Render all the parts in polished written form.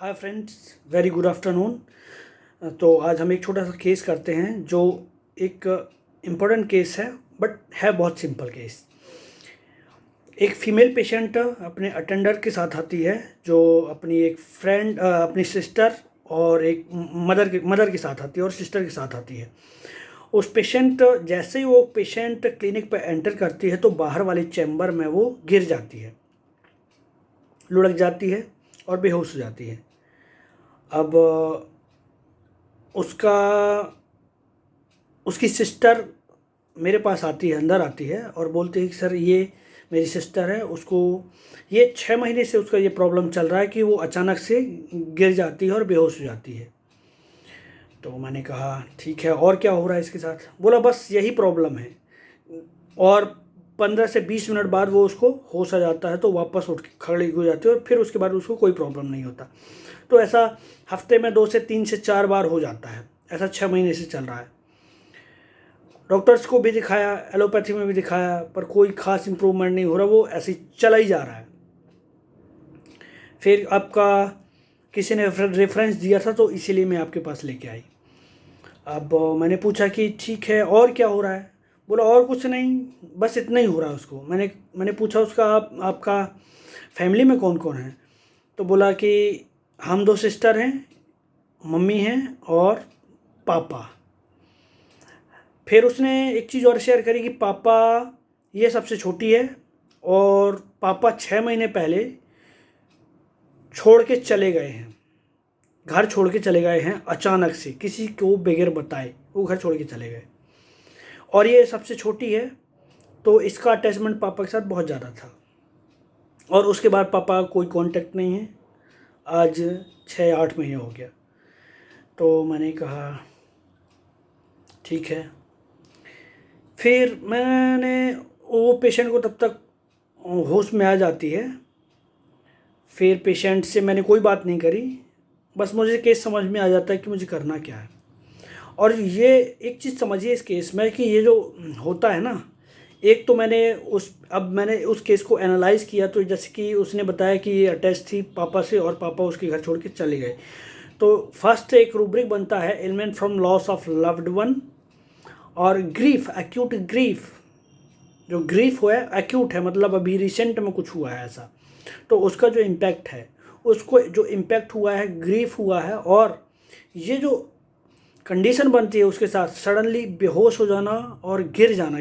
Hi friends, very good afternoon. तो आज हम एक छोटा सा केस करते हैं जो एक इम्पोर्टेंट केस है, बट है बहुत सिंपल केस। एक फीमेल पेशेंट अपने अटेंडर के साथ आती है जो अपनी एक फ्रेंड, अपनी सिस्टर और एक मदर के साथ आती है और सिस्टर के साथ आती है। उस पेशेंट जैसे ही वो पेशेंट क्लिनिक पर एंटर करती है तो बाहर वाले चैम्बर में वो गिर जाती है, लुढ़क जाती है और बेहोश हो जाती है। अब उसकी सिस्टर मेरे पास आती है, अंदर आती है और बोलती है कि सर ये मेरी सिस्टर है, उसको ये 6 महीने से उसका ये प्रॉब्लम चल रहा है कि वो अचानक से गिर जाती है और बेहोश हो जाती है। तो मैंने कहा ठीक है, और क्या हो रहा है इसके साथ? बोला बस यही प्रॉब्लम है, और 15 से 20 मिनट बाद वो उसको होश आ जाता है तो वापस उठ के खड़ी हो जाती है और फिर उसके बाद उसको कोई प्रॉब्लम नहीं होता। तो ऐसा हफ्ते में 2 से 3 से 4 बार हो जाता है। ऐसा 6 महीने से चल रहा है। डॉक्टर्स को भी दिखाया, एलोपैथी में भी दिखाया, पर कोई खास इम्प्रूवमेंट नहीं हो रहा, वो ऐसे ही चला ही जा रहा है। फिर आपका किसी ने रेफरेंस दिया था तो इसीलिए मैं आपके पास लेके आई। अब मैंने पूछा कि ठीक है और क्या हो रहा है? बोला और कुछ नहीं, बस इतना ही हो रहा है उसको। मैंने पूछा उसका आपका फैमिली में कौन कौन है? तो बोला कि हम 2 सिस्टर हैं, मम्मी हैं और पापा। फिर उसने एक चीज़ और शेयर करी कि पापा ये सबसे छोटी है और पापा 6 महीने पहले छोड़ के चले गए हैं, घर छोड़ के चले गए हैं अचानक से, किसी को बगैर बताए वो घर छोड़ के चले गए। और ये सबसे छोटी है तो इसका अटैचमेंट पापा के साथ बहुत ज़्यादा था और उसके बाद पापा का कोई कांटेक्ट नहीं है। आज 6-8 महीने हो गया। तो मैंने कहा ठीक है। फिर मैंने वो पेशेंट को तब तक होश में आ जाती है। फिर पेशेंट से मैंने कोई बात नहीं करी, बस मुझे केस समझ में आ जाता है कि मुझे करना क्या है। और ये एक चीज़ समझिए इस केस में कि ये जो होता है ना, एक तो मैंने उस केस को एनालाइज़ किया तो जैसे कि उसने बताया कि ये अटैच थी पापा से और पापा उसके घर छोड़ के चले गए। तो फर्स्ट एक रूब्रिक बनता है element from loss of loved one और ग्रीफ, एक्यूट ग्रीफ। जो ग्रीफ हुआ है एक्यूट है, मतलब अभी रिसेंट में कुछ हुआ है ऐसा, तो उसका जो इम्पैक्ट है, उसको जो इम्पैक्ट हुआ है ग्रीफ हुआ है। और ये जो कंडीशन बनती है उसके साथ सडनली बेहोश हो जाना और गिर जाना,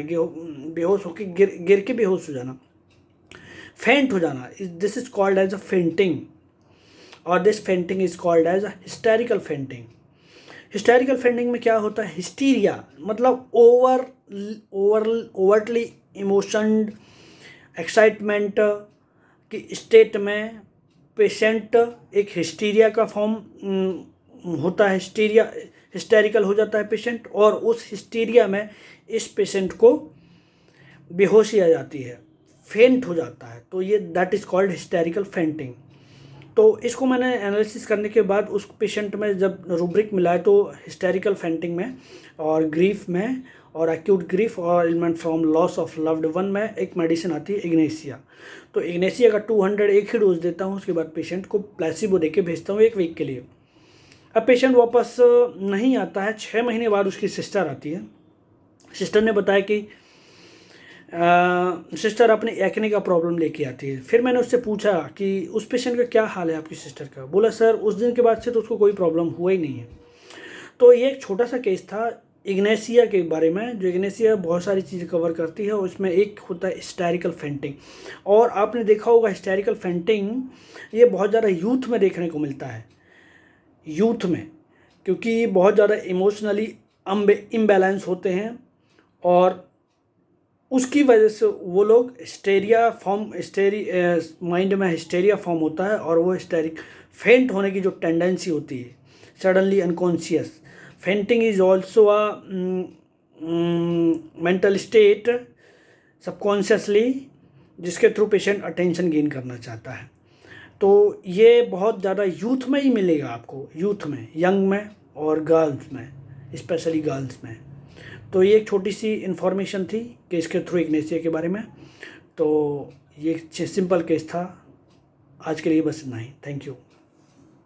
बेहोश होकर गिर के बेहोश हो जाना, फेंट हो जाना, this is called as a fainting. और this fainting is called as a hysterical fainting. Hysterical fainting में क्या होता है? हिस्टीरिया मतलब ओवरटली इमोशन, एक्साइटमेंट की स्टेट में पेशेंट एक हिस्टीरिया का फॉर्म होता है, हिस्टेरिकल हो जाता है पेशेंट, और उस हिस्टीरिया में इस पेशेंट को बेहोशी आ जाती है, फेंट हो जाता है। तो ये that is called hysterical fainting. तो इसको मैंने एनालिसिस करने के बाद उस पेशेंट में जब रूब्रिक मिला है तो हिस्टेरिकल फेंटिंग में और ग्रीफ में और एक्यूट ग्रीफ और element from loss of loved one में एक मेडिसिन आती है इग्नेसिया। तो इग्नेसिया का 200 एक ही डोज देता हूँ, उसके बाद पेशेंट को प्लेसिबो दे के भेजता हूँ 1 वीक के लिए। अब पेशेंट वापस नहीं आता है, 6 महीने बाद उसकी सिस्टर आती है। सिस्टर ने बताया कि सिस्टर अपने एक्ने का प्रॉब्लम लेके आती है। फिर मैंने उससे पूछा कि उस पेशेंट का क्या हाल है आपकी सिस्टर का? बोला सर उस दिन के बाद से तो उसको कोई प्रॉब्लम हुआ ही नहीं है। तो ये एक छोटा सा केस था इग्नेसिया के बारे में, जो इग्नेसिया बहुत सारी चीज़ें कवर करती है और उसमें एक होता है हिस्टेरिकल फेंटिंग। और आपने देखा होगा हिस्टेरिकल फेंटिंग ये बहुत ज़्यादा यूथ में देखने को मिलता है, यूथ में, क्योंकि बहुत ज़्यादा इमोशनली इम्बैलेंस होते हैं और उसकी वजह से वो लोग माइंड में हिस्टेरिया फॉर्म होता है और वो हिस्टेरिक फेंट होने की जो टेंडेंसी होती है, suddenly unconscious fainting is also a mental state subconsciously, जिसके थ्रू पेशेंट अटेंशन गेन करना चाहता है। तो ये बहुत ज़्यादा यूथ में ही मिलेगा आपको, यूथ में, यंग में और गर्ल्स में, स्पेशली गर्ल्स में। तो ये एक छोटी सी इन्फॉर्मेशन थी केस के थ्रू इग्नेसिया के बारे में। तो ये सिंपल केस था। आज के लिए बस इतना ही। Thank you.